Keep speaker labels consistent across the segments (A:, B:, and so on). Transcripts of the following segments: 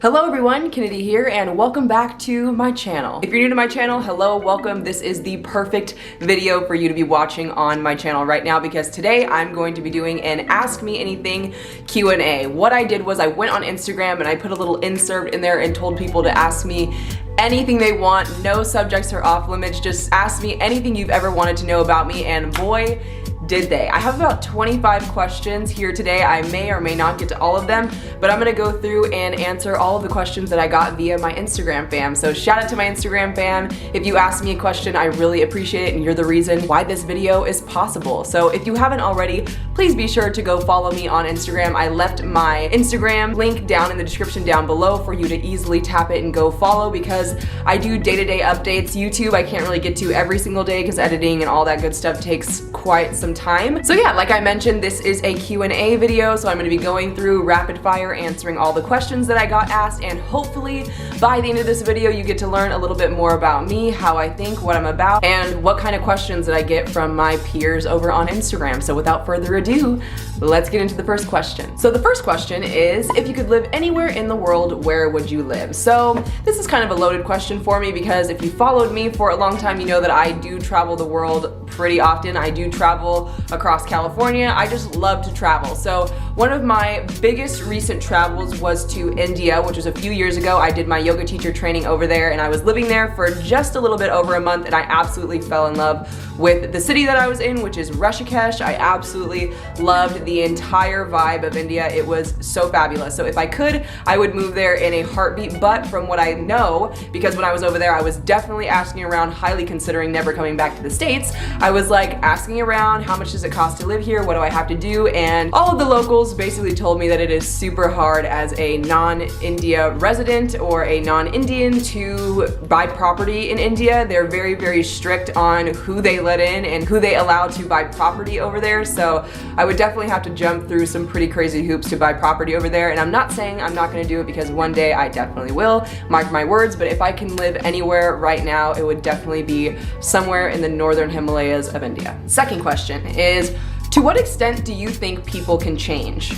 A: Hello everyone, Kennedy here, and welcome back to my channel. If you're new to my channel, hello, welcome. This is the perfect video for you to be watching on my channel right now because today I'm going to be doing an Ask Me Anything Q&A. What I did was I went on Instagram and I put a little insert in there and told people to ask me anything they want. No subjects are off limits, just ask me anything you've ever wanted to know about me, and boy, did they. I have about 25 questions here today. I may or may not get to all of them, but I'm gonna go through and answer all of the questions that I got via my Instagram fam. So shout out to my Instagram fam. If you ask me a question, I really appreciate it, and you're the reason why this video is possible. So if you haven't already, please be sure to go follow me on Instagram. I left my Instagram link down in the description down below for you to easily tap it and go follow, because I do day-to-day updates. YouTube, I can't really get to every single day because editing and all that good stuff takes quite some time. So yeah, like I mentioned, this is a Q&A video, so I'm going to be going through rapid fire answering all the questions that I got asked, and hopefully by the end of this video you get to learn a little bit more about me, how I think, what I'm about, and what kind of questions that I get from my peers over on Instagram. So without further ado, let's get into the first question. So the first question is, if you could live anywhere in the world, where would you live? So this is kind of a loaded question for me because if you followed me for a long time, you know that I do travel the world pretty often. I do travel across California. I just love to travel. So one of my biggest recent travels was to India, which was a few years ago. I did my yoga teacher training over there, and I was living there for just a little bit over a month, and I absolutely fell in love with the city that I was in, which is Rishikesh. I absolutely loved the entire vibe of India. It was so fabulous. So if I could, I would move there in a heartbeat. But from what I know, because when I was over there, I was definitely asking around, highly considering never coming back to the States. I was like asking around, how much does it cost to live here? What do I have to do? And all of the locals basically told me that it is super hard as a non-India resident or a non-Indian to buy property in India. They're very, very strict on who they let in and who they allow to buy property over there. So I would definitely have to jump through some pretty crazy hoops to buy property over there. And I'm not saying I'm not going to do it, because one day I definitely will, mark my words. But if I can live anywhere right now, it would definitely be somewhere in the northern Himalayas of India. Second question is, to what extent do you think people can change?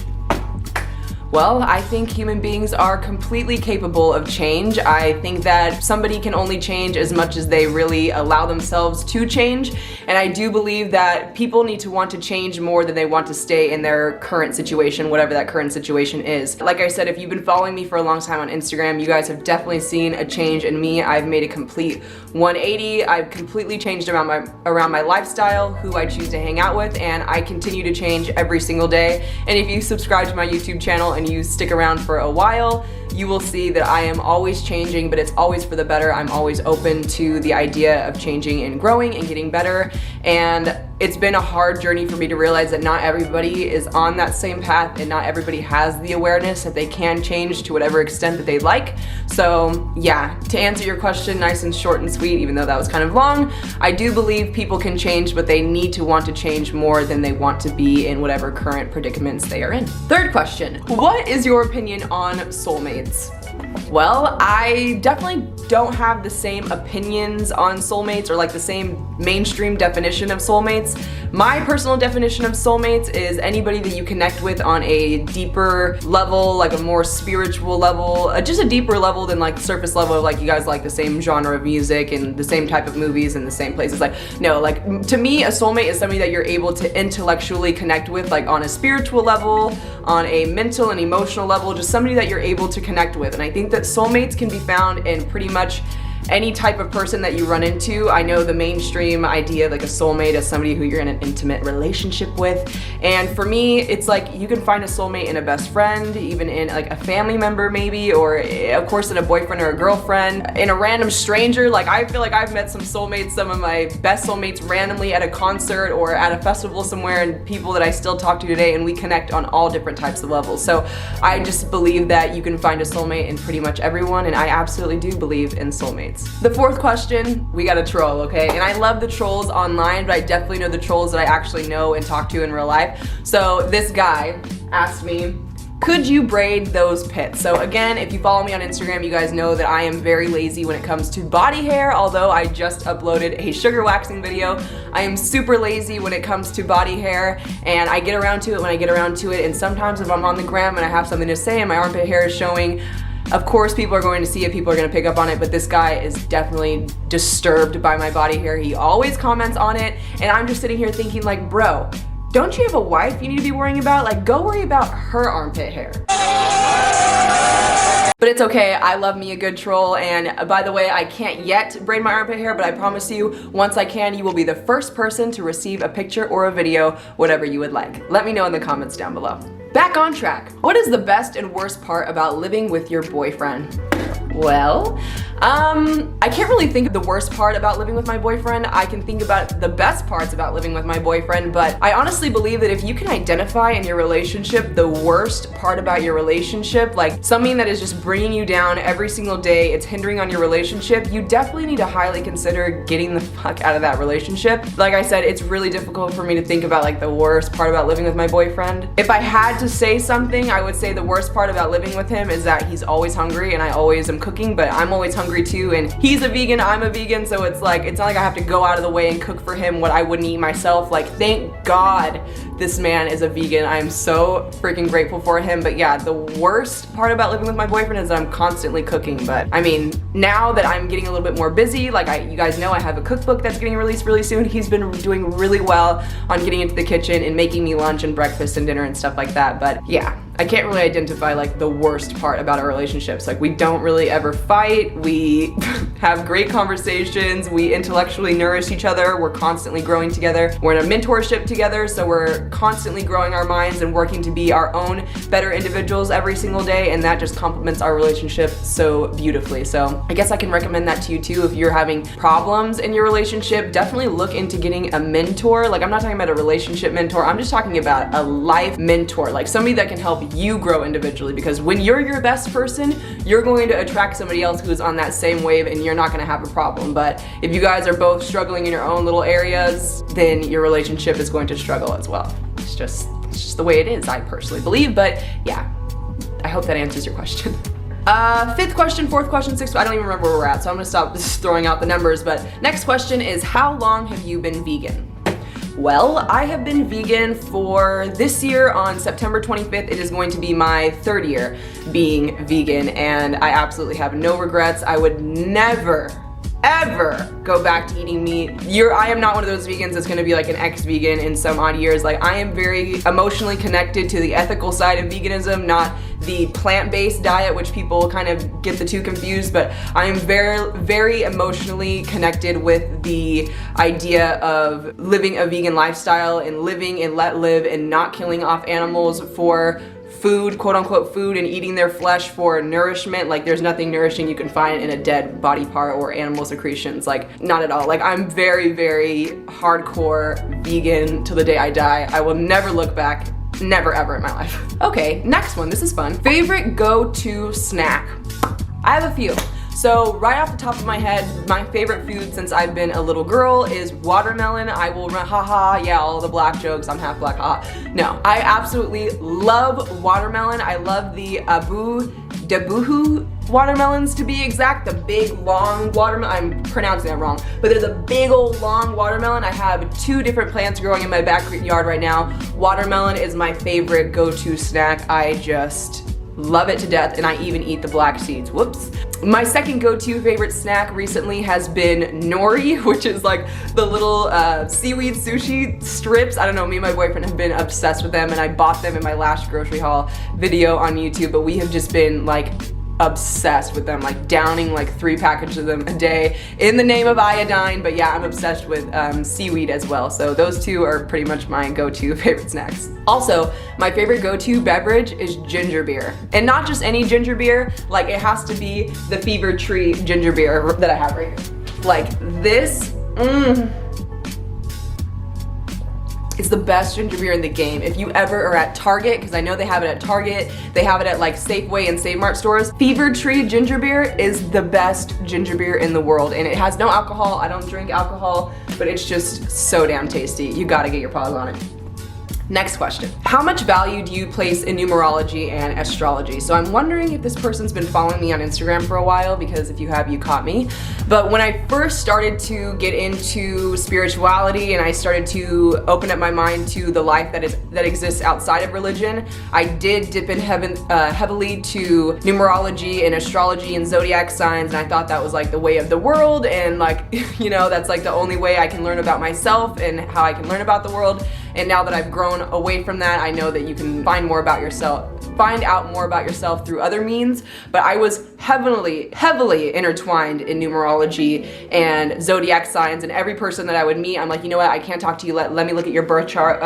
A: Well, I think human beings are completely capable of change. I think that somebody can only change as much as they really allow themselves to change. And I do believe that people need to want to change more than they want to stay in their current situation, whatever that current situation is. Like I said, if you've been following me for a long time on Instagram, you guys have definitely seen a change in me. I've made a complete 180. I've completely changed around my lifestyle, who I choose to hang out with, and I continue to change every single day. And if you subscribe to my YouTube channel and you stick around for a while, you will see that I am always changing, but it's always for the better. I'm always open to the idea of changing and growing and getting better. And it's been a hard journey for me to realize that not everybody is on that same path, and not everybody has the awareness that they can change to whatever extent that they like. So yeah, to answer your question nice and short and sweet, even though that was kind of long, I do believe people can change, but they need to want to change more than they want to be in whatever current predicaments they are in. Third question, what is your opinion on soulmates? Well, I definitely don't have the same opinions on soulmates, or like the same mainstream definition of soulmates. My personal definition of soulmates is anybody that you connect with on a deeper level, like a more spiritual level, just a deeper level than like surface level, like you guys like the same genre of music and the same type of movies and the same places. Like, no, like to me, a soulmate is somebody that you're able to intellectually connect with, like on a spiritual level, on a mental and emotional level, just somebody that you're able to connect with. And I think that soulmates can be found in pretty much any type of person that you run into. I know the mainstream idea of like a soulmate is somebody who you're in an intimate relationship with, and for me it's like you can find a soulmate in a best friend, even in like a family member maybe, or of course in a boyfriend or a girlfriend, in a random stranger. Like I feel like I've met some soulmates, some of my best soulmates, randomly at a concert or at a festival somewhere, and people that I still talk to today, and we connect on all different types of levels. So I just believe that you can find a soulmate in pretty much everyone, and I absolutely do believe in soulmates. The fourth question, we got a troll, okay? And I love the trolls online, but I definitely know the trolls that I actually know and talk to in real life. So this guy asked me, could you braid those pits? So again, if you follow me on Instagram, you guys know that I am very lazy when it comes to body hair, although I just uploaded a sugar waxing video. I am super lazy when it comes to body hair, and I get around to it when I get around to it, and sometimes if I'm on the gram and I have something to say and my armpit hair is showing, Of course, people are going to see it, people are going to pick up on it, but this guy is definitely disturbed by my body hair. He always comments on it, and I'm just sitting here thinking like, bro, don't you have a wife you need to be worrying about? Like, go worry about her armpit hair. But it's okay, I love me a good troll, and by the way, I can't yet braid my armpit hair, but I promise you, once I can, you will be the first person to receive a picture or a video, whatever you would like. Let me know in the comments down below. Back on track. What is the best and worst part about living with your boyfriend? Well, I can't really think of the worst part about living with my boyfriend. I can think about the best parts about living with my boyfriend, but I honestly believe that if you can identify in your relationship the worst part about your relationship, like something that is just bringing you down every single day, it's hindering on your relationship, you definitely need to highly consider getting the fuck out of that relationship. Like I said, it's really difficult for me to think about like the worst part about living with my boyfriend. If I had to say something, I would say the worst part about living with him is that he's always hungry and I always am cooking, but I'm always hungry too, and he's a vegan, I'm a vegan, so it's like, it's not like I have to go out of the way and cook for him what I wouldn't eat myself. Like, thank God this man is a vegan. I am so freaking grateful for him. But yeah, the worst part about living with my boyfriend is that I'm constantly cooking. But I mean, now that I'm getting a little bit more busy, like you guys know, I have a cookbook that's getting released really soon. He's been doing really well on getting into the kitchen and making me lunch and breakfast and dinner and stuff like that. But yeah, I can't really identify like the worst part about our relationships. Like, we don't really ever fight. We have great conversations. We intellectually nourish each other. We're constantly growing together. We're in a mentorship together, so we're constantly growing our minds and working to be our own better individuals every single day, and that just complements our relationship so beautifully. So I guess I can recommend that to you too. If you're having problems in your relationship, definitely look into getting a mentor. Like, I'm not talking about a relationship mentor. I'm just talking about a life mentor, like somebody that can help you grow individually, because when you're your best person, you're going to attract somebody else who's on that same wave and you're not going to have a problem. But if you guys are both struggling in your own little areas, then your relationship is going to struggle as well. It's just the way it is, I personally believe. But yeah, I hope that answers your question. Fifth question, fourth question, sixth, I don't even remember where we're at, so I'm gonna stop just throwing out the numbers. But next question is, how long have you been vegan? Well, I have been vegan for this year. On September 25th, it is going to be my third year being vegan, and I absolutely have no regrets. I would never, ever go back to eating meat. I am not one of those vegans that's gonna be like an ex-vegan in some odd years. Like, I am very emotionally connected to the ethical side of veganism, not the plant-based diet, which people kind of get the two confused. But I am very, very emotionally connected with the idea of living a vegan lifestyle and living and let live and not killing off animals for food, quote unquote food, and eating their flesh for nourishment. Like, there's nothing nourishing you can find in a dead body part or animal secretions. Like, not at all. Like, I'm very, very hardcore vegan till the day I die. I will never look back. Never ever in my life. Okay, next one. This is fun. Favorite go-to snack? I have a few. So right off the top of my head, my favorite food since I've been a little girl is watermelon. I will run, haha, yeah, all the black jokes, I'm half black, haha. No, I absolutely love watermelon. I love the Abu Dabuhu watermelons, to be exact, the big long watermelon. I'm pronouncing that wrong, but they're the big old long watermelon. I have 2 different plants growing in my backyard right now. Watermelon is my favorite go-to snack. I just love it to death, and I even eat the black seeds. Whoops. My second go-to favorite snack recently has been nori, which is like the little seaweed sushi strips. I don't know, me and my boyfriend have been obsessed with them, and I bought them in my last grocery haul video on YouTube, but we have just been like obsessed with them, like downing like 3 packages of them a day in the name of iodine. But yeah, I'm obsessed with seaweed as well. So those 2 are pretty much my go-to favorite snacks. Also, my favorite go-to beverage is ginger beer. And not just any ginger beer, like it has to be the Fever Tree ginger beer that I have right here. Like this, it's the best ginger beer in the game. If you ever are at Target, because I know they have it at Target, they have it at like Safeway and Save Mart stores, Fever Tree ginger beer is the best ginger beer in the world, and it has no alcohol. I don't drink alcohol, but it's just so damn tasty. You gotta get your paws on it. Next question. How much value do you place in numerology and astrology? So I'm wondering if this person's been following me on Instagram for a while, because if you have, you caught me. But when I first started to get into spirituality and I started to open up my mind to the life that exists outside of religion, I did dip in heavily to numerology and astrology and zodiac signs, and I thought that was like the way of the world, and like, you know, that's like the only way I can learn about myself and how I can learn about the world. And now that I've grown away from that, I know that you can find out more about yourself through other means. But I was heavily intertwined in numerology and zodiac signs, and every person that I would meet, I'm like, you know what, I can't talk to you, let me look at your birth chart,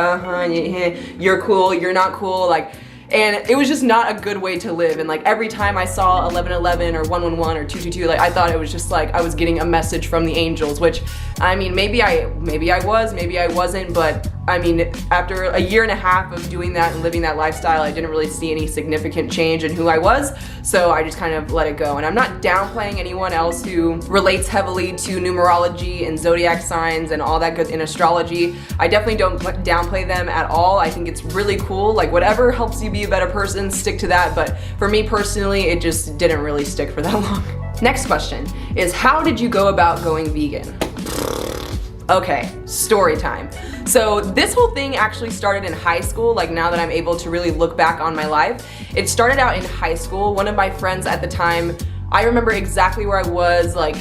A: you're cool, you're not cool, like, and it was just not a good way to live. And like every time I saw 1111 or 111 or 222, like I thought it was just like I was getting a message from the angels, which I mean, maybe I was, maybe I wasn't, but I mean, after a year and a half of doing that and living that lifestyle, I didn't really see any significant change in who I was, so I just kind of let it go. And I'm not downplaying anyone else who relates heavily to numerology and zodiac signs and all that good in astrology. I definitely don't downplay them at all. I think it's really cool. Like, whatever helps you be a better person, stick to that. But for me personally, it just didn't really stick for that long. Next question is, how did you go about going vegan? Okay, story time. So this whole thing actually started in high school, like now that I'm able to really look back on my life. It started out in high school. One of my friends at the time, I remember exactly where I was, like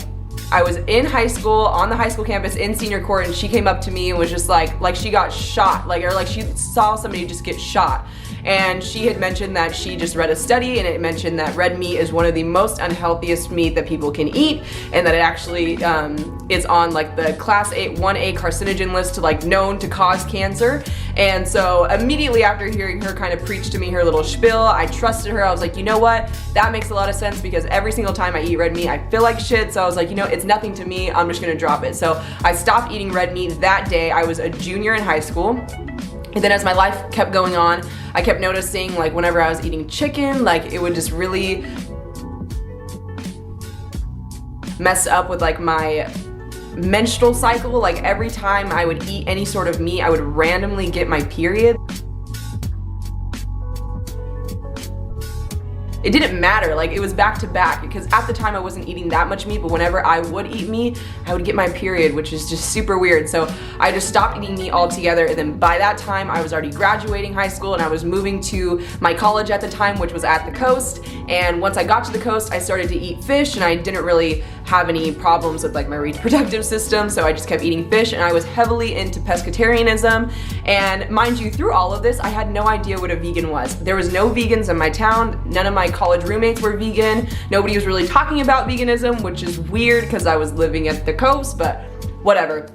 A: I was in high school, on the high school campus in senior court, and she came up to me and was just like she got shot, or like she saw somebody just get shot. And she had mentioned that she just read a study, and it mentioned that red meat is one of the most unhealthiest meat that people can eat, and that it actually is on like the class 1A carcinogen list, to like known to cause cancer. And so immediately after hearing her kind of preach to me her little spiel, I trusted her. I was like, you know what? That makes a lot of sense, because every single time I eat red meat, I feel like shit. So I was like, you know, it's nothing to me. I'm just gonna drop it. So I stopped eating red meat that day. I was a junior in high school. And then as my life kept going on, I kept noticing, like, whenever I was eating chicken, like it would just really mess up with like my menstrual cycle. Like every time I would eat any sort of meat, I would randomly get my period. It didn't matter, like it was back to back, because at the time I wasn't eating that much meat, but whenever I would eat meat, I would get my period, which is just super weird. So I just stopped eating meat altogether, and then by that time I was already graduating high school, and I was moving to my college at the time, which was at the coast. And once I got to the coast, I started to eat fish, and I didn't really have any problems with like my reproductive system, so I just kept eating fish, and I was heavily into pescatarianism. And mind you, through all of this, I had no idea what a vegan was. There was no vegans in my town. None of my college roommates were vegan. Nobody was really talking about veganism, which is weird because I was living at the coast, but whatever.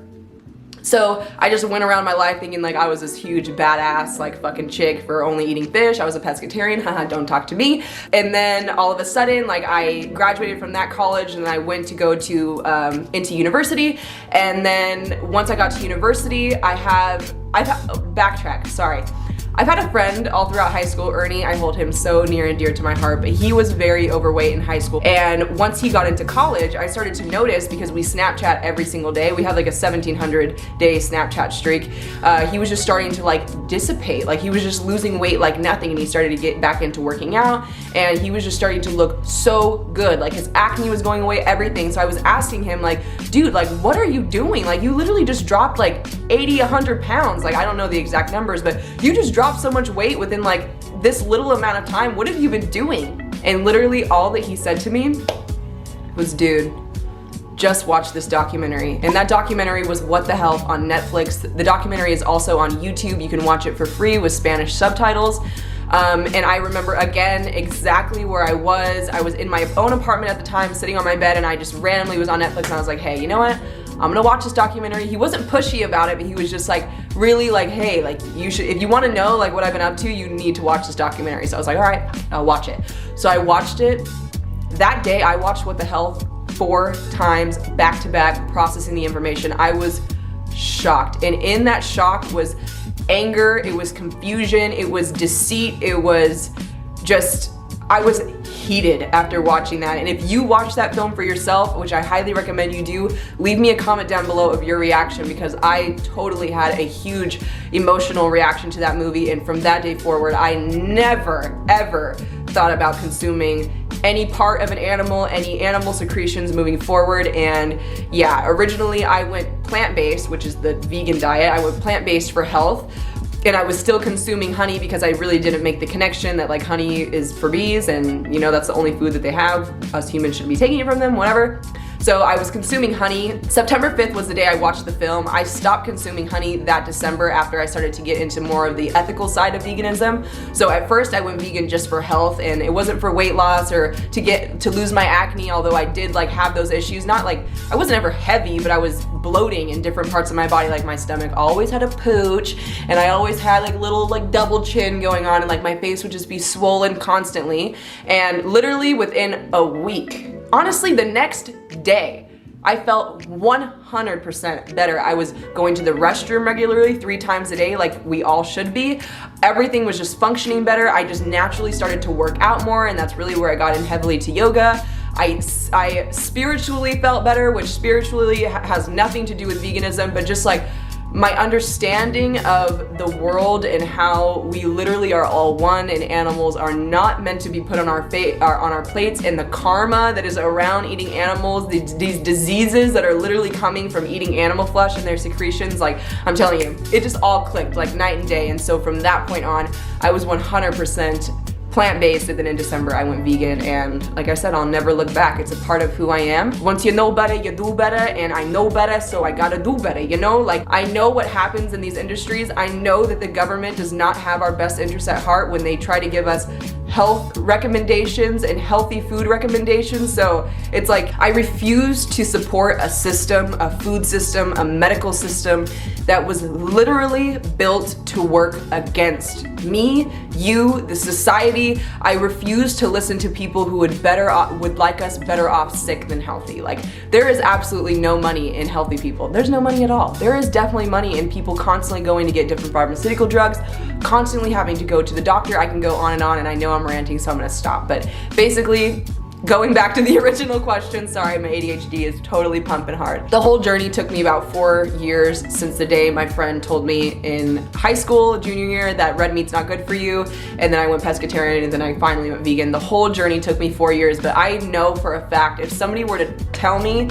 A: So I just went around my life thinking like I was this huge badass like fucking chick for only eating fish. I was a pescatarian, haha, don't talk to me. And then all of a sudden, like I graduated from that college, and I went to go to into university. And then once I got to university, backtrack, sorry. I've had a friend all throughout high school, Ernie. I hold him so near and dear to my heart, but he was very overweight in high school. And once he got into college, I started to notice, because we Snapchat every single day. We had like a 1,700 day Snapchat streak. He was just starting to like dissipate. Like he was just losing weight like nothing, and he started to get back into working out, and he was just starting to look so good. Like his acne was going away, everything. So I was asking him like, dude, like what are you doing? Like you literally just dropped like 80, 100 pounds. Like I don't know the exact numbers, but you just dropped so much weight within like this little amount of time. What have you been doing? And literally all that he said to me was, dude, just watch this documentary. And that documentary was What the Health on Netflix. The documentary is also on YouTube. You can watch it for free with Spanish subtitles. And I remember again exactly where I was. I was in my own apartment at the time, sitting on my bed, and I just randomly was on Netflix, and I was like, hey, you know what? I'm gonna watch this documentary. He wasn't pushy about it, but he was just like really like, hey, like you should, if you wanna know like what I've been up to, you need to watch this documentary. So I was like, all right, I'll watch it. So I watched it. That day I watched What the Health 4 times back to back, processing the information. I was shocked. And in that shock was anger, it was confusion, it was deceit, it was just, I was heated after watching that, and if you watch that film for yourself, which I highly recommend you do, leave me a comment down below of your reaction, because I totally had a huge emotional reaction to that movie, and from that day forward, I never, ever thought about consuming any part of an animal, any animal secretions moving forward. And yeah, originally I went plant-based, which is the vegan diet. I went plant-based for health. And I was still consuming honey because I really didn't make the connection that like honey is for bees, and you know, that's the only food that they have. Us humans shouldn't be taking it from them, whatever. So I was consuming honey. September 5th was the day I watched the film. I stopped consuming honey that December after I started to get into more of the ethical side of veganism. So at first I went vegan just for health, and it wasn't for weight loss or to lose my acne, although I did like have those issues. Not like, I wasn't ever heavy, but I was bloating in different parts of my body. Like my stomach always had a pooch, and I always had like little like double chin going on, and like my face would just be swollen constantly. And literally within a week, honestly the next day, I felt 100% better. I was going to the restroom regularly 3 times a day, like we all should be. Everything was just functioning better. I just naturally started to work out more, and that's really where I got in heavily to yoga. I spiritually felt better, which spiritually has nothing to do with veganism, but just like my understanding of the world and how we literally are all one, and animals are not meant to be put on our plates, and the karma that is around eating animals, these diseases that are literally coming from eating animal flesh and their secretions. Like, I'm telling you, it just all clicked like night and day. And so from that point on, I was 100% plant-based, and then in December I went vegan, and like I said, I'll never look back. It's a part of who I am. Once you know better, you do better, and I know better, so I gotta do better, you know? Like, I know what happens in these industries. I know that the government does not have our best interests at heart when they try to give us health recommendations and healthy food recommendations. So it's like, I refuse to support a system, a food system, a medical system that was literally built to work against me, you, the society. I refuse to listen to people who would like us better off sick than healthy. Like, there is absolutely no money in healthy people. There's no money at all. There is definitely money in people constantly going to get different pharmaceutical drugs, constantly having to go to the doctor. I can go on, and I know I'm ranting, so I'm gonna stop. But basically, going back to the original question, sorry, my ADHD is totally pumping hard. The whole journey took me about 4 years since the day my friend told me in high school, junior year, that red meat's not good for you, and then I went pescatarian, and then I finally went vegan. The whole journey took me 4 years, but I know for a fact, if somebody were to tell me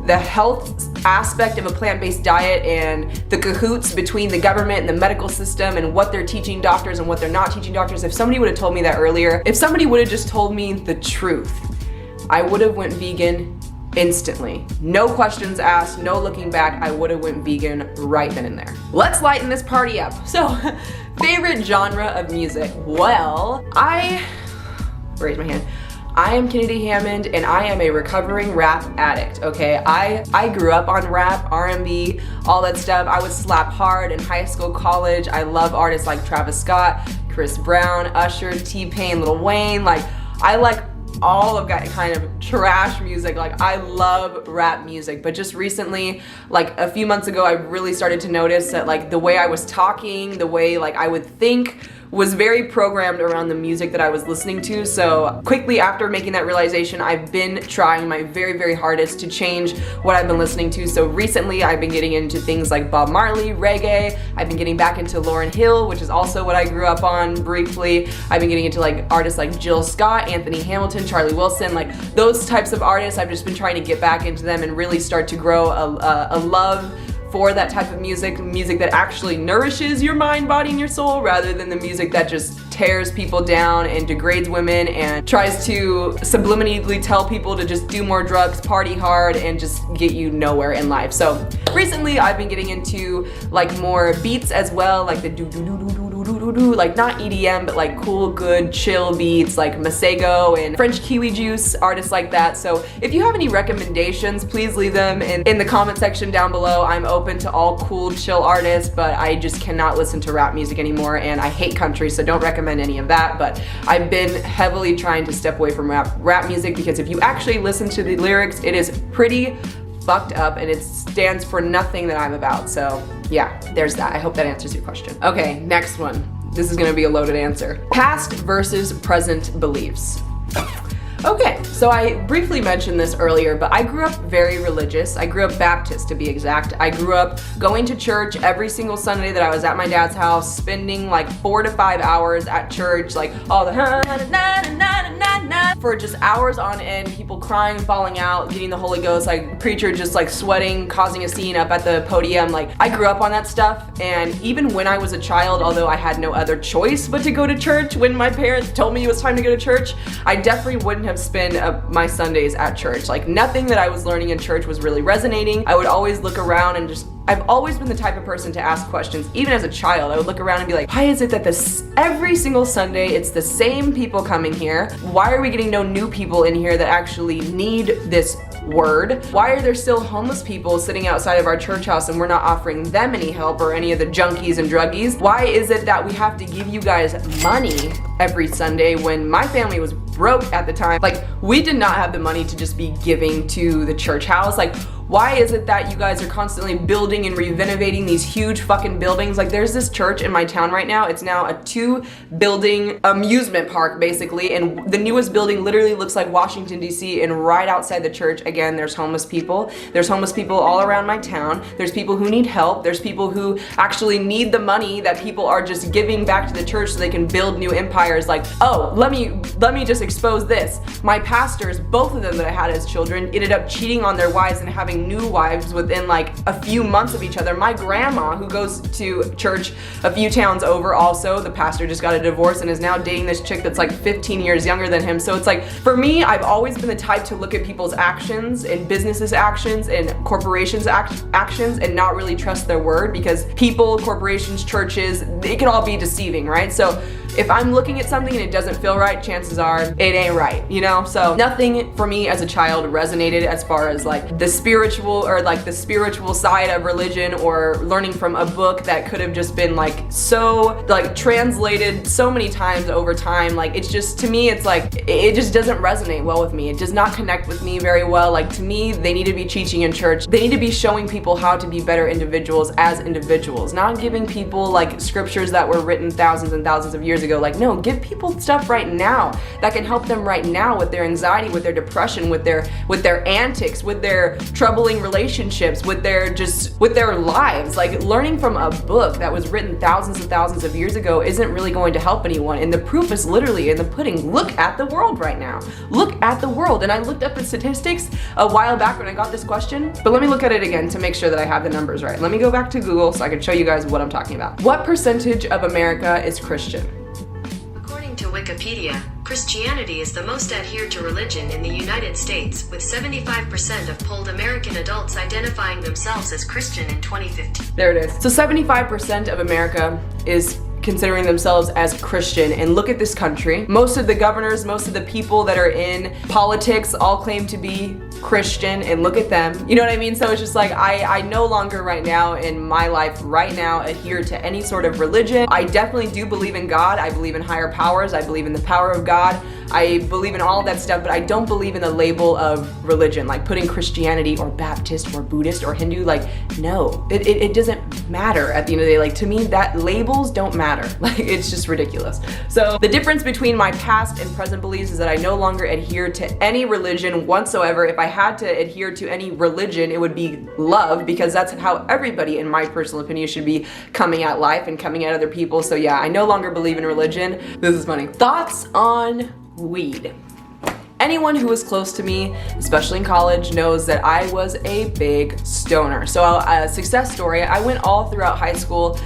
A: the health aspect of a plant-based diet and the cahoots between the government and the medical system and what they're teaching doctors and what they're not teaching doctors, if somebody would have told me that earlier, if somebody would have just told me the truth, I would have went vegan instantly. No questions asked, no looking back. I would have went vegan right then and there. Let's lighten this party up. So, favorite genre of music? Well, raise my hand. I am Kennedy Hammond, and I am a recovering rap addict, okay? I grew up on rap, R&B, all that stuff. I would slap hard in high school, college. I love artists like Travis Scott, Chris Brown, Usher, T-Pain, Lil Wayne. Like, I like all of that kind of trash music. Like, I love rap music, but just recently, like a few months ago, I really started to notice that like the way I was talking, the way like I would think, was very programmed around the music that I was listening to. So quickly after making that realization, I've been trying my very, very hardest to change what I've been listening to. So recently I've been getting into things like Bob Marley, reggae. I've been getting back into Lauryn Hill, which is also what I grew up on briefly. I've been getting into like artists like Jill Scott, Anthony Hamilton, Charlie Wilson, like those types of artists. I've just been trying to get back into them and really start to grow a love for that type of music that actually nourishes your mind, body, and your soul, rather than the music that just tears people down and degrades women and tries to subliminally tell people to just do more drugs, party hard, and just get you nowhere in life. So recently I've been getting into like more beats as well, like the do-do-do-do-do-do-do, like not EDM, but like cool, good, chill beats like Masego and French Kiwi Juice, artists like that. So if you have any recommendations, please leave them in the comment section down below. I'm open to all cool, chill artists, but I just cannot listen to rap music anymore, and I hate country, so don't recommend any of that. But I've been heavily trying to step away from rap music, because if you actually listen to the lyrics, it is pretty fucked up and it stands for nothing that I'm about. So yeah, there's that. I hope that answers your question. Okay, next one. This is gonna be a loaded answer. Past versus present beliefs. Okay, so I briefly mentioned this earlier, but I grew up very religious. I grew up Baptist, to be exact. I grew up going to church every single Sunday that I was at my dad's house, spending like 4 to 5 hours at church, like all the for just hours on end, people crying, falling out, getting the Holy Ghost, like preacher just like sweating, causing a scene up at the podium. Like, I grew up on that stuff, and even when I was a child, although I had no other choice but to go to church when my parents told me it was time to go to church, I definitely wouldn't have spent my Sundays at church. Like, nothing that I was learning in church was really resonating. I would always look around and just, I've always been the type of person to ask questions. Even as a child, I would look around and be like, why is it that every single Sunday it's the same people coming here? Why are we getting no new people in here that actually need this word? Why are there still homeless people sitting outside of our church house and we're not offering them any help, or any of the junkies and druggies? Why is it that we have to give you guys money every Sunday when my family was broke at the time? Like, we did not have the money to just be giving to the church house. Like, why is it that you guys are constantly building and renovating these huge fucking buildings? Like, there's this church in my town right now. It's now a 2-building amusement park, basically, and the newest building literally looks like Washington, D.C., and right outside the church, again, there's homeless people. There's homeless people all around my town. There's people who need help. There's people who actually need the money that people are just giving back to the church so they can build new empires. Like, oh, let me just expose this. My pastors, both of them that I had as children, ended up cheating on their wives and having new wives within like a few months of each other. My grandma, who goes to church a few towns over, also, the pastor just got a divorce and is now dating this chick that's like 15 years younger than him. So it's like, for me, I've always been the type to look at people's actions and businesses' actions and corporations' actions and not really trust their word, because people, corporations, churches, it can all be deceiving, right? So if I'm looking at something and it doesn't feel right, chances are it ain't right, you know? So nothing for me as a child resonated as far as like the spiritual side of religion, or learning from a book that could have just been like so like translated so many times over time. Like, it's just, to me, it's like, it just doesn't resonate well with me. It does not connect with me very well. Like, to me, they need to be teaching in church. They need to be showing people how to be better individuals as individuals, not giving people like scriptures that were written thousands and thousands of years ago. Like, no, give people stuff right now that can help them right now with their anxiety, with their depression, with their antics, with their troubling relationships, with their lives. Like, learning from a book that was written thousands and thousands of years ago isn't really going to help anyone. And the proof is literally in the pudding. Look at the world right now. Look at the world. And I looked up the statistics a while back when I got this question, but let me look at it again to make sure that I have the numbers right. Let me go back to Google so I can show you guys what I'm talking about. What percentage of America is Christian?
B: According to Wikipedia, Christianity is the most adhered to religion in the United States, with 75% of polled American adults identifying themselves as Christian in 2015.
A: There it is. So 75% of America is considering themselves as Christian. And look at this country. Most of the governors, most of the people that are in politics all claim to be Christian, and look at them. You know what I mean? So it's just like, I no longer right now in my life right now adhere to any sort of religion. I definitely do believe in God. I believe in higher powers. I believe in the power of God. I believe in all of that stuff, but I don't believe in the label of religion, like putting Christianity or Baptist or Buddhist or Hindu. Like, no, it doesn't matter at the end of the day. Like, to me, that labels don't matter. Like, it's just ridiculous. So the difference between my past and present beliefs is that I no longer adhere to any religion whatsoever. If I had to adhere to any religion, it would be love, because that's how everybody, in my personal opinion, should be coming at life and coming at other people. So yeah, I no longer believe in religion. This is funny. Thoughts on weed. Anyone who was close to me, especially in college, knows that I was a big stoner. So a success story, I went all throughout high school,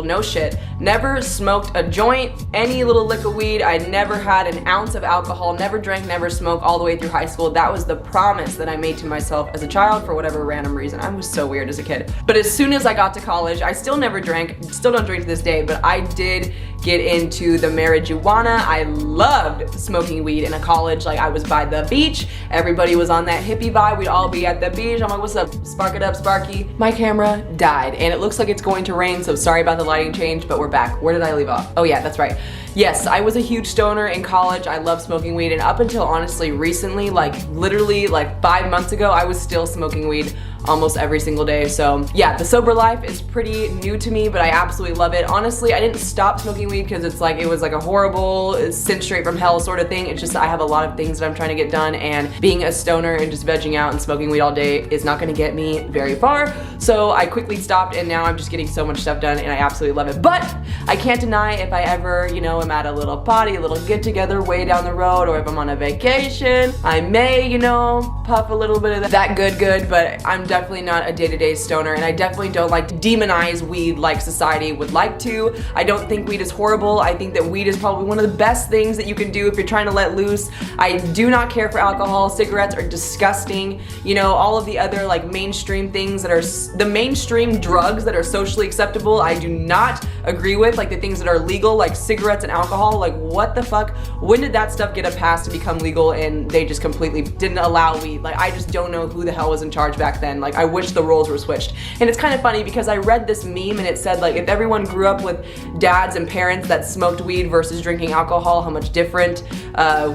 A: no shit. Never smoked a joint, any little lick of weed. I never had an ounce of alcohol, never drank, never smoked all the way through high school. That was the promise that I made to myself as a child for whatever random reason. I was so weird as a kid. But as soon as I got to college, I still never drank, still don't drink to this day, but I did get into the marijuana. I loved smoking weed in a college. Like, I was by the beach, everybody was on that hippie vibe, we'd all be at the beach. I'm like, what's up, spark it up, Sparky? My camera died, and it looks like it's going to rain, so sorry about the lighting change, but we're back. Where did I leave off? Oh yeah, that's right. Yes, I was a huge stoner in college. I loved smoking weed, and up until honestly recently, like literally like 5 months ago, I was still smoking weed almost every single day. So yeah, the sober life is pretty new to me, but I absolutely love it. Honestly, I didn't stop smoking weed because it's like, it was like a horrible sin straight from hell sort of thing. It's just I have a lot of things that I'm trying to get done, and being a stoner and just vegging out and smoking weed all day is not gonna get me very far. So I quickly stopped, and now I'm just getting so much stuff done, and I absolutely love it. But I can't deny, if I ever, you know, am at a little party, a little get together way down the road, or if I'm on a vacation, I may, you know, puff a little bit of that good, but I'm definitely not a day-to-day stoner, and I definitely don't like to demonize weed like society would like to. I don't think weed is horrible. I think that weed is probably one of the best things that you can do if you're trying to let loose. I do not care for alcohol. Cigarettes are disgusting. You know, all of the other like mainstream things that are the mainstream drugs that are socially acceptable, I do not agree with. Like the things that are legal, like cigarettes and alcohol, like what the fuck? When did that stuff get a pass to become legal and they just completely didn't allow weed? Like I just don't know who the hell was in charge back then. Like I wish the roles were switched. And it's kind of funny because I read this meme and it said like if everyone grew up with dads and parents that smoked weed versus drinking alcohol, how much different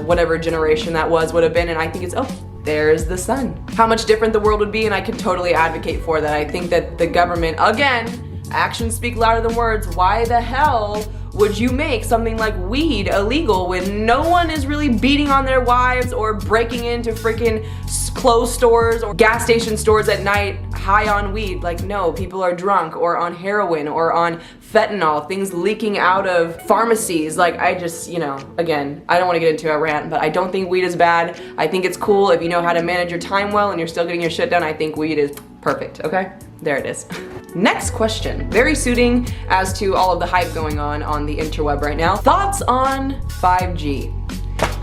A: whatever generation that was would have been. And I think it's, oh, there's the sun. How much different the world would be, and I can totally advocate for that. I think that the government, again, actions speak louder than words. Why the hell would you make something like weed illegal when no one is really beating on their wives or breaking into freaking clothes stores or gas station stores at night high on weed? Like, no, people are drunk or on heroin or on fentanyl, things leaking out of pharmacies. Like, I just, you know, again, I don't want to get into a rant, but I don't think weed is bad. I think it's cool if you know how to manage your time well and you're still getting your shit done. I think weed is perfect, okay? There it is. Next question, very suiting as to all of the hype going on the interweb right now. Thoughts on 5G?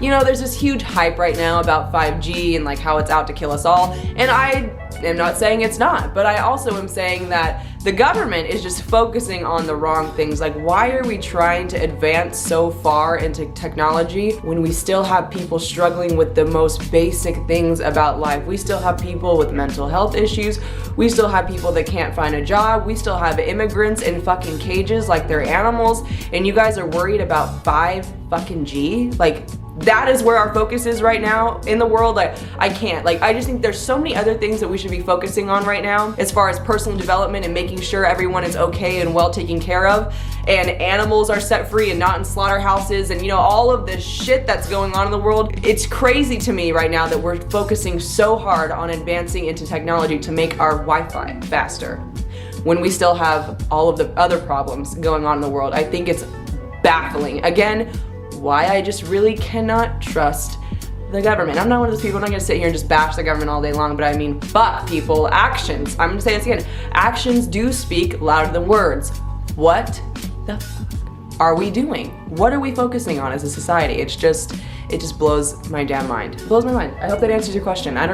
A: You know, there's this huge hype right now about 5G and like how it's out to kill us all. And I am not saying it's not, but I also am saying that the government is just focusing on the wrong things. Like, why are we trying to advance so far into technology when we still have people struggling with the most basic things about life? We still have people with mental health issues. We still have people that can't find a job. We still have immigrants in fucking cages like they're animals. And you guys are worried about 5G? Like, that is where our focus is right now in the world. I can't. Like, I just think there's so many other things that we should be focusing on right now as far as personal development and making sure everyone is okay and well taken care of, and animals are set free and not in slaughterhouses, and you know, all of this shit that's going on in the world. It's crazy to me right now that we're focusing so hard on advancing into technology to make our Wi-Fi faster when we still have all of the other problems going on in the world. I think it's baffling. Again, why I just really cannot trust the government. I'm not one of those people, I'm not gonna sit here and just bash the government all day long, but I mean, fuck people, actions. I'm gonna say this again. Actions do speak louder than words. What the fuck are we doing? What are we focusing on as a society? It just blows my damn mind. It blows my mind. I hope that answers your question. I'm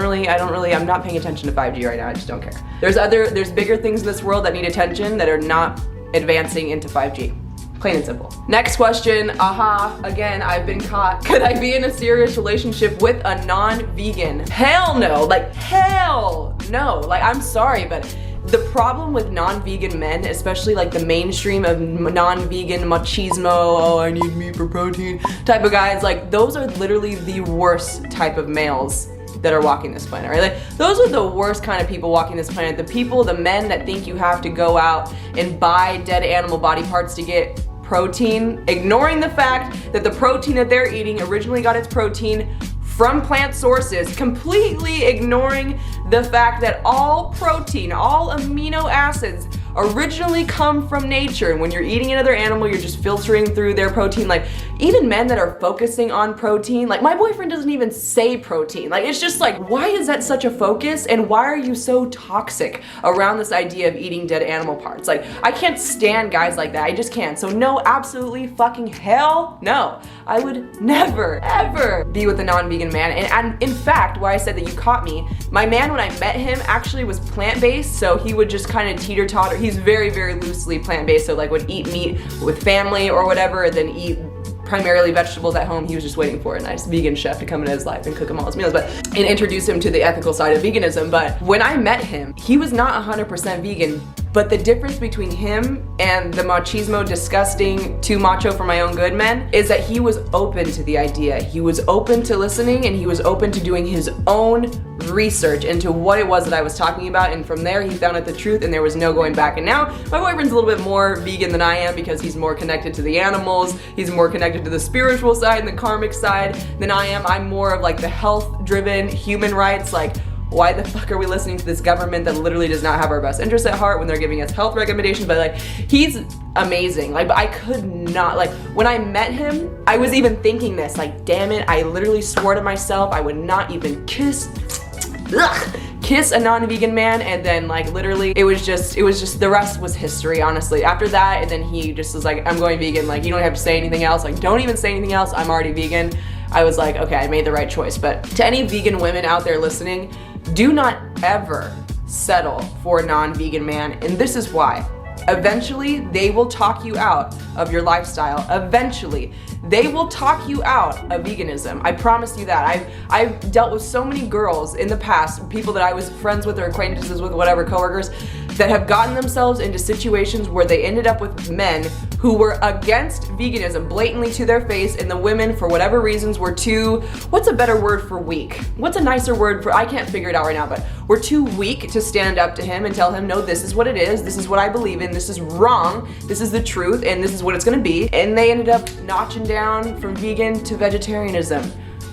A: not paying attention to 5G right now, I just don't care. There's bigger things in this world that need attention that are not advancing into 5G. Plain and simple. Next question, again, I've been caught. Could I be in a serious relationship with a non-vegan? Hell no, like hell no. Like, I'm sorry, but the problem with non-vegan men, especially like the mainstream of non-vegan machismo, oh, I need meat for protein type of guys, like those are literally the worst type of males that are walking this planet, right? Like, those are the worst kind of people walking this planet. The men that think you have to go out and buy dead animal body parts to get protein, ignoring the fact that the protein that they're eating originally got its protein from plant sources, completely ignoring the fact that all protein, all amino acids originally come from nature. And when you're eating another animal, you're just filtering through their protein. Like, even men that are focusing on protein, like my boyfriend doesn't even say protein. Like, it's just like, why is that such a focus? And why are you so toxic around this idea of eating dead animal parts? Like, I can't stand guys like that. I just can't. So no, absolutely fucking hell no. I would never, ever be with a non-vegan man. And in fact, why I said that you caught me, my man, when I met him, actually was plant-based. So he would just kind of teeter-totter. He's very, very loosely plant-based. So like would eat meat with family or whatever, and then eat primarily vegetables at home. He was just waiting for a nice vegan chef to come into his life and cook him all his meals, and introduce him to the ethical side of veganism. But when I met him, he was not 100% vegan, But the difference between him and the machismo, disgusting, too macho for my own good men is that he was open to the idea. He was open to listening, and he was open to doing his own research into what it was that I was talking about, and from there he found out the truth, and there was no going back. And now my boyfriend's a little bit more vegan than I am because he's more connected to the animals, he's more connected to the spiritual side and the karmic side than I am. I'm more of like the health-driven human rights, like, why the fuck are we listening to this government that literally does not have our best interests at heart when they're giving us health recommendations? But like, he's amazing. Like, but I could not, like, when I met him, I was even thinking this, like, damn it, I literally swore to myself I would not even kiss a non-vegan man. And then like literally it was just the rest was history, honestly. After that, and then he just was like, I'm going vegan, like, you don't have to say anything else, like, don't even say anything else, I'm already vegan. I was like, okay, I made the right choice. But to any vegan women out there listening, do not ever settle for a non-vegan man, and this is why. Eventually, they will talk you out of your lifestyle. Eventually, they will talk you out of veganism. I promise you that. I've dealt with so many girls in the past, people that I was friends with or acquaintances with, whatever, coworkers, that have gotten themselves into situations where they ended up with men who were against veganism blatantly to their face, and the women, for whatever reasons, were too, what's a better word for weak? What's a nicer word for, I can't figure it out right now, but we're too weak to stand up to him and tell him, no, this is what it is, this is what I believe in, this is wrong, this is the truth, and this is what it's gonna be. And they ended up notching down from vegan to vegetarianism,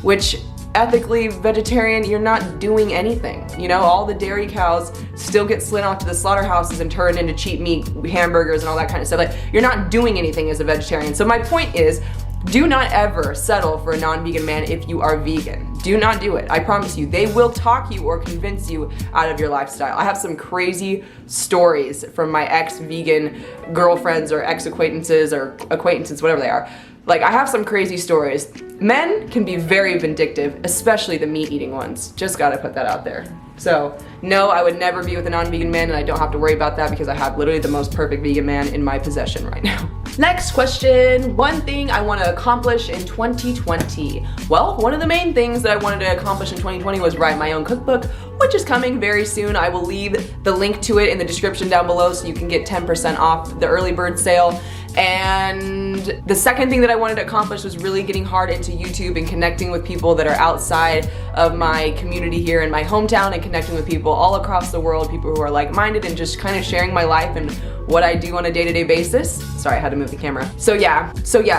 A: which ethically vegetarian, you're not doing anything. You know, all the dairy cows still get slid off to the slaughterhouses and turned into cheap meat hamburgers and all that kind of stuff. Like, you're not doing anything as a vegetarian. So my point is, do not ever settle for a non-vegan man if you are vegan. Do not do it. I promise you, they will talk you or convince you out of your lifestyle. I have some crazy stories from my ex-vegan girlfriends or ex-acquaintances or acquaintances, whatever they are. Like, I have some crazy stories. Men can be very vindictive, especially the meat-eating ones. Just gotta put that out there. So, no, I would never be with a non-vegan man, and I don't have to worry about that because I have literally the most perfect vegan man in my possession right now. Next question, one thing I want to accomplish in 2020. Well, one of the main things that I wanted to accomplish in 2020 was write my own cookbook, which is coming very soon. I will leave the link to it in the description down below so you can get 10% off the early bird sale. And the second thing that I wanted to accomplish was really getting hard into YouTube and connecting with people that are outside of my community here in my hometown, and connecting with people all across the world, people who are like-minded, and just kind of sharing my life and what I do on a day-to-day basis. Sorry, I had to move the camera. So yeah,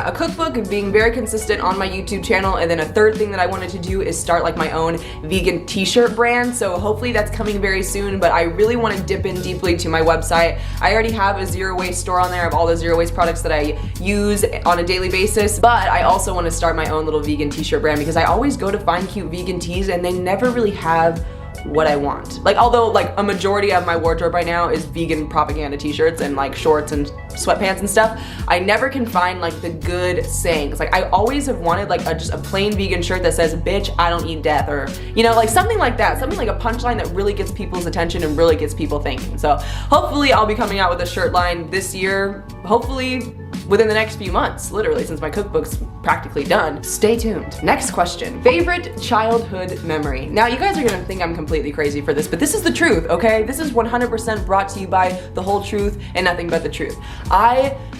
A: a cookbook, and being very consistent on my YouTube channel. And then a third thing that I wanted to do is start like my own vegan t-shirt brand. So hopefully that's coming very soon, but I really want to dip in deeply to my website. I already have a zero waste store on there of all the zero waste products that I use on a daily basis, but I also want to start my own little vegan t-shirt brand because I always go to find cute vegan tees and they never really have what I want. Like, although like a majority of my wardrobe right now is vegan propaganda t-shirts and like shorts and sweatpants and stuff, I never can find like the good sayings. Like, I always have wanted like just a plain vegan shirt that says, bitch, I don't eat death, or, you know, like something like that, something like a punchline that really gets people's attention and really gets people thinking. So hopefully I'll be coming out with a shirt line this year, hopefully within the next few months, literally, since my cookbook's practically done. Stay tuned. Next question. Favorite childhood memory. Now, you guys are gonna think I'm completely crazy for this, but this is the truth, okay? This is 100% brought to you by the whole truth and nothing but the truth.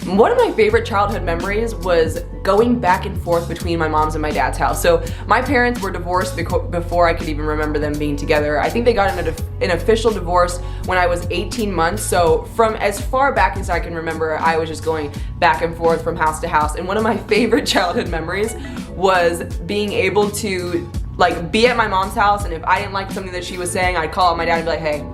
A: One of my favorite childhood memories was going back and forth between my mom's and my dad's house. So my parents were divorced before I could even remember them being together. I think they got an official divorce when I was 18 months. So from as far back as I can remember, I was just going back and forth from house to house. And one of my favorite childhood memories was being able to like be at my mom's house, and if I didn't like something that she was saying, I'd call out my dad and be like, hey,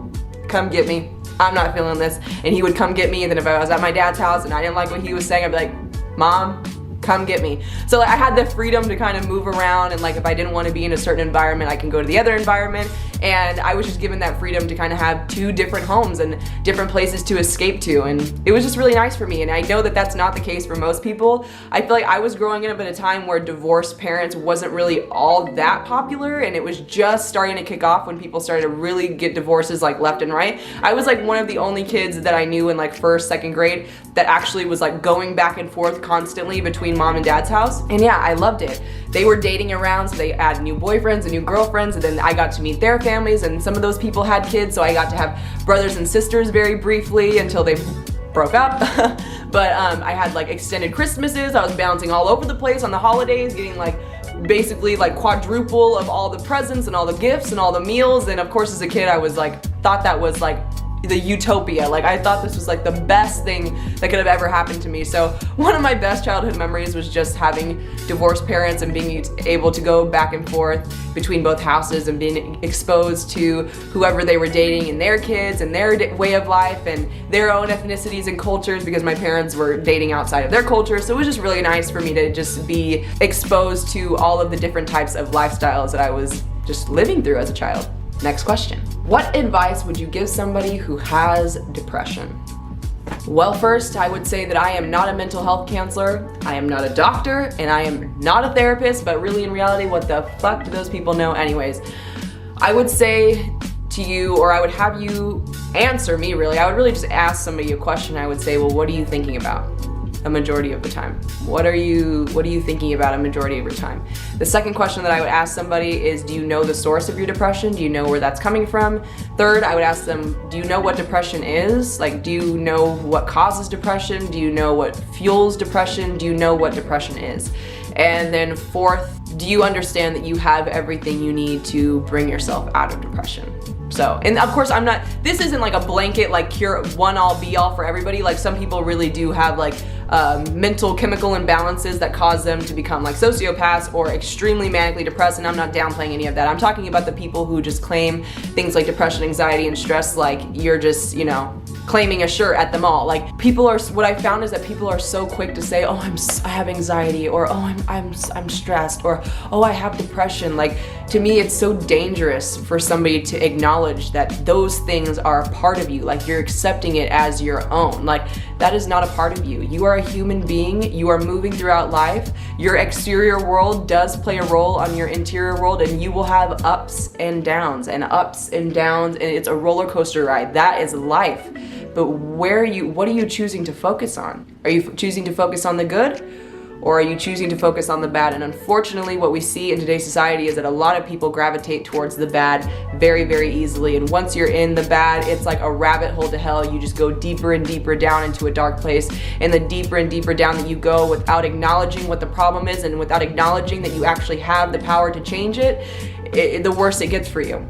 A: come get me. I'm not feeling this. And he would come get me. And then if I was at my dad's house and I didn't like what he was saying, I'd be like, Mom, come get me. So like, I had the freedom to kind of move around, and like if I didn't want to be in a certain environment, I can go to the other environment. And I was just given that freedom to kind of have two different homes and different places to escape to, and it was just really nice for me. And I know that that's not the case for most people. I feel like I was growing up at a time where divorced parents wasn't really all that popular, and it was just starting to kick off when people started to really get divorces like left and right. I was like one of the only kids that I knew in like first, second grade that actually was like going back and forth constantly between between mom and dad's house. And yeah, I loved it. They were dating around, so they had new boyfriends and new girlfriends, and then I got to meet their families, and some of those people had kids, so I got to have brothers and sisters very briefly until they broke up. But I had like extended Christmases. I was bouncing all over the place on the holidays, getting like basically like quadruple of all the presents and all the gifts and all the meals. And of course, as a kid, I was like, thought that was like the utopia. Like I thought this was like the best thing that could have ever happened to me. So one of my best childhood memories was just having divorced parents and being able to go back and forth between both houses and being exposed to whoever they were dating and their kids and their way of life and their own ethnicities and cultures, because my parents were dating outside of their culture. So it was just really nice for me to just be exposed to all of the different types of lifestyles that I was just living through as a child. Next question. What advice would you give somebody who has depression? Well, first, I would say that I am not a mental health counselor, I am not a doctor, and I am not a therapist, but really in reality, what the fuck do those people know anyways? I would say to you, or I would have you answer me really, I would really just ask somebody a question. I would say, well, what are you thinking about a majority of the time? What are you thinking about a majority of your time? The second question that I would ask somebody is, do you know the source of your depression? Do you know where that's coming from? Third, I would ask them, do you know what depression is? Like, do you know what causes depression? Do you know what fuels depression? Do you know what depression is? And then fourth, do you understand that you have everything you need to bring yourself out of depression? So, and of course this isn't like a blanket like cure, one all be all for everybody. Like some people really do have like mental chemical imbalances that cause them to become like sociopaths or extremely manically depressed, and I'm not downplaying any of that. I'm talking about the people who just claim things like depression, anxiety, and stress like you're just, you know, claiming a shirt at the mall. Like what I found is that people are so quick to say, oh, I have anxiety, or oh, I'm stressed, or oh, I have depression. Like to me, it's so dangerous for somebody to acknowledge that those things are a part of you. Like you're accepting it as your own. Like that is not a part of you. You are a human being. You are moving throughout life. Your exterior world does play a role on your interior world, and you will have ups and downs, and it's a roller coaster ride. That is life. But what are you choosing to focus on? Are you choosing to focus on the good, or are you choosing to focus on the bad? And unfortunately, what we see in today's society is that a lot of people gravitate towards the bad very, very easily. And once you're in the bad, it's like a rabbit hole to hell. You just go deeper and deeper down into a dark place. And the deeper and deeper down that you go without acknowledging what the problem is and without acknowledging that you actually have the power to change it, the worse it gets for you.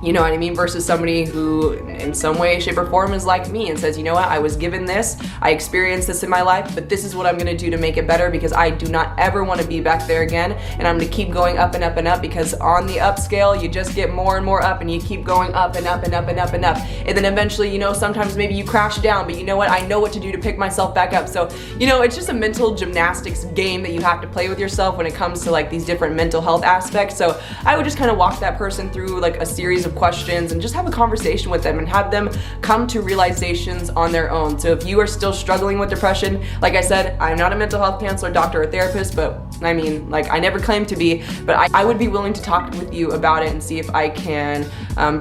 A: You know what I mean? Versus somebody who in some way, shape, or form is like me and says, you know what, I was given this, I experienced this in my life, but this is what I'm gonna do to make it better, because I do not ever wanna be back there again, and I'm gonna keep going up and up and up, because on the up scale, you just get more and more up, and you keep going up and up and up and up and up. And then eventually, you know, sometimes maybe you crash down, but you know what, I know what to do to pick myself back up. So, you know, it's just a mental gymnastics game that you have to play with yourself when it comes to like these different mental health aspects. So I would just kind of walk that person through like a series of questions and just have a conversation with them and have them come to realizations on their own. So if you are still struggling with depression, like I said, I'm not a mental health counselor, doctor, or therapist, but I mean, like I never claimed to be, but I would be willing to talk with you about it and see if I can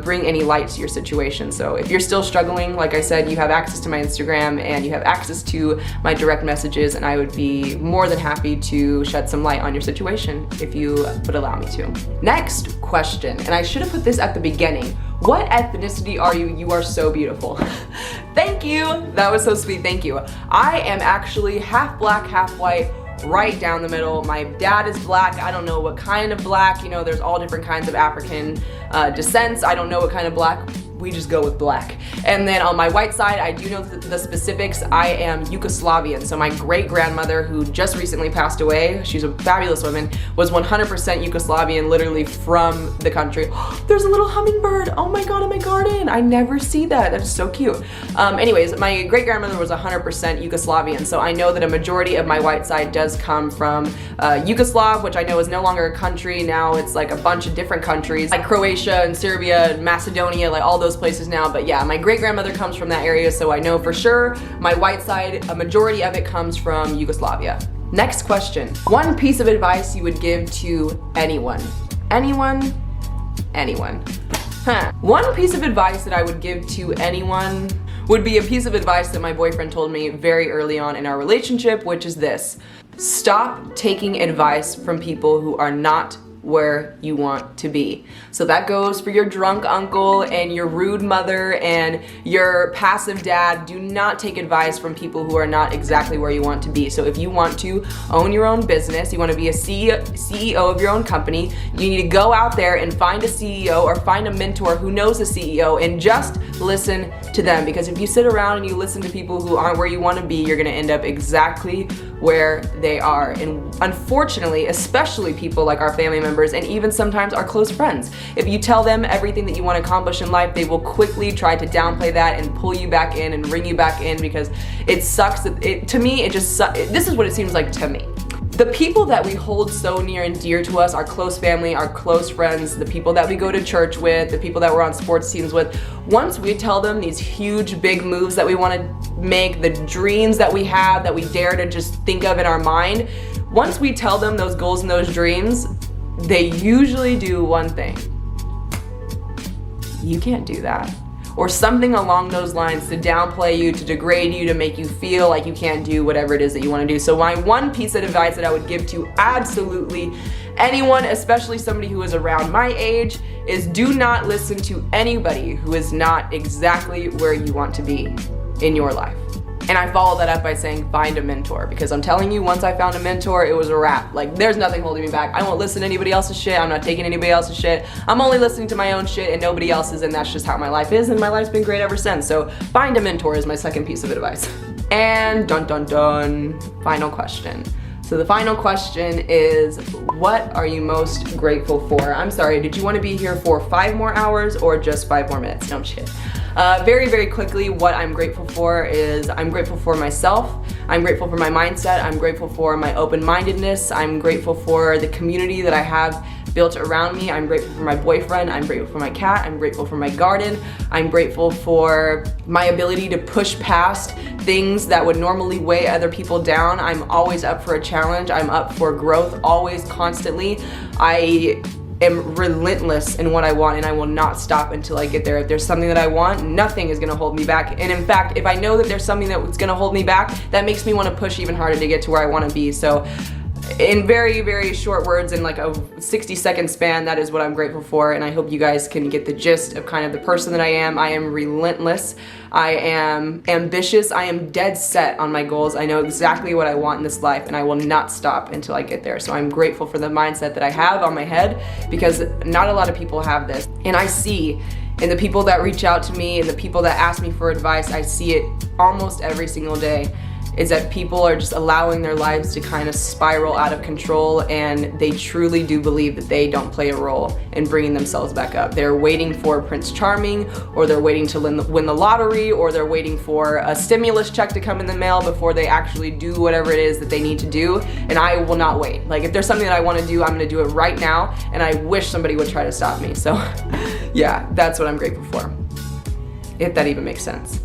A: bring any light to your situation. So if you're still struggling, like I said, you have access to my Instagram and you have access to my direct messages, and I would be more than happy to shed some light on your situation if you would allow me to. Next question, and I should have put this at the beginning. What ethnicity are you? You are so beautiful. Thank you. That was so sweet. Thank you. I am actually half black, half white, right down the middle. My dad is black. I don't know what kind of black. You know, there's all different kinds of African descents. I don't know what kind of black. We just go with black. And then on my white side, I do know the specifics. I am Yugoslavian. So my great grandmother, who just recently passed away, she's a fabulous woman, was 100% Yugoslavian, literally from the country. There's a little hummingbird. Oh my God, in my garden. I never see that. That's so cute. Anyways, my great grandmother was 100% Yugoslavian. So I know that a majority of my white side does come from Yugoslav, which I know is no longer a country. Now it's like a bunch of different countries, like Croatia and Serbia and Macedonia, like all those places now. But yeah, my great grandmother comes from that area, so I know for sure my white side, a majority of it comes from Yugoslavia. Next question. One piece of advice you would give to anyone. Anyone? One piece of advice that I would give to anyone would be a piece of advice that my boyfriend told me very early on in our relationship, which is this. Stop taking advice from people who are not where you want to be. So that goes for your drunk uncle and your rude mother and your passive dad. Do not take advice from people who are not exactly where you want to be. So if you want to own your own business, you want to be a CEO of your own company, you need to go out there and find a CEO or find a mentor who knows a CEO and just listen to them. Because if you sit around and you listen to people who aren't where you want to be, you're going to end up exactly where they are. And unfortunately, especially people like our family members and even sometimes our close friends, if you tell them everything that you want to accomplish in life, they will quickly try to downplay that and pull you back in and ring you back in, because it sucks. To me, it just sucks. This is what it seems like to me. The people that we hold so near and dear to us, our close family, our close friends, the people that we go to church with, the people that we're on sports teams with, once we tell them these huge, big moves that we want to make, the dreams that we have, that we dare to just think of in our mind, once we tell them those goals and those dreams, they usually do one thing. You can't do that. Or something along those lines to downplay you, to degrade you, to make you feel like you can't do whatever it is that you want to do. So my one piece of advice that I would give to absolutely anyone, especially somebody who is around my age, is do not listen to anybody who is not exactly where you want to be in your life. And I follow that up by saying find a mentor, because I'm telling you, once I found a mentor, it was a wrap. Like, there's nothing holding me back. I won't listen to anybody else's shit. I'm not taking anybody else's shit. I'm only listening to my own shit and nobody else's, and that's just how my life is, and my life's been great ever since. So find a mentor is my second piece of advice. And dun dun dun, final question. So the final question is, what are you most grateful for? I'm sorry, did you want to be here for 5 more hours or just 5 more minutes? No, I'm just kidding. Very, very quickly, what I'm grateful for is I'm grateful for myself. I'm grateful for my mindset. I'm grateful for my open-mindedness. I'm grateful for the community that I have built around me. I'm grateful for my boyfriend. I'm grateful for my cat. I'm grateful for my garden. I'm grateful for my ability to push past things that would normally weigh other people down. I'm always up for a challenge. I'm up for growth, always, constantly. I am relentless in what I want, and I will not stop until I get there. If there's something that I want, nothing is gonna hold me back. And in fact, if I know that there's something that's gonna hold me back, that makes me wanna push even harder to get to where I wanna be. So in very, very short words, in like a 60-second span, that is what I'm grateful for, and I hope you guys can get the gist of kind of the person that I am. I am relentless. I am ambitious. I am dead set on my goals. I know exactly what I want in this life, and I will not stop until I get there. So I'm grateful for the mindset that I have on my head, because not a lot of people have this. And I see in the people that reach out to me and the people that ask me for advice, I see it almost every single day, is that people are just allowing their lives to kind of spiral out of control, and they truly do believe that they don't play a role in bringing themselves back up. They're waiting for Prince Charming, or they're waiting to win the lottery, or they're waiting for a stimulus check to come in the mail before they actually do whatever it is that they need to do, and I will not wait. Like, if there's something that I want to do, I'm going to do it right now, and I wish somebody would try to stop me. So yeah, that's what I'm grateful for, if that even makes sense.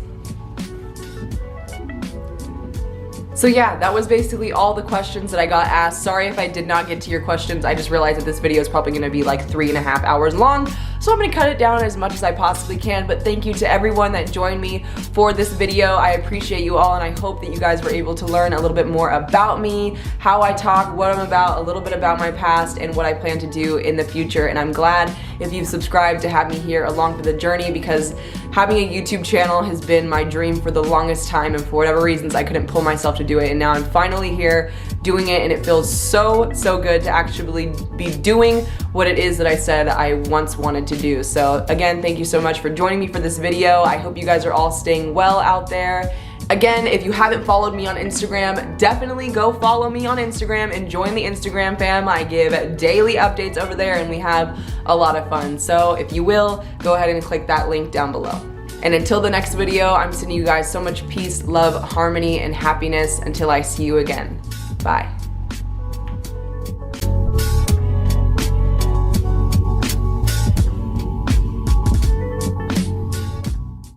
A: So yeah, that was basically all the questions that I got asked. Sorry if I did not get to your questions. I just realized that this video is probably gonna be like 3.5 hours long, so I'm gonna cut it down as much as I possibly can. But thank you to everyone that joined me for this video. I appreciate you all, and I hope that you guys were able to learn a little bit more about me, how I talk, what I'm about, a little bit about my past, and what I plan to do in the future. And I'm glad if you've subscribed to have me here along for the journey, because having a YouTube channel has been my dream for the longest time, and for whatever reasons I couldn't pull myself to do it, and now I'm finally here doing it, and it feels so good to actually be doing what it is that I said I once wanted to do. So again, thank you so much for joining me for this video. I hope you guys are all staying well out there. Again, if you haven't followed me on Instagram, definitely go follow me on Instagram and join the Instagram fam. I give daily updates over there, and we have a lot of fun. So if you will, go ahead and click that link down below. And until the next video, I'm sending you guys so much peace, love, harmony, and happiness until I see you again. Bye.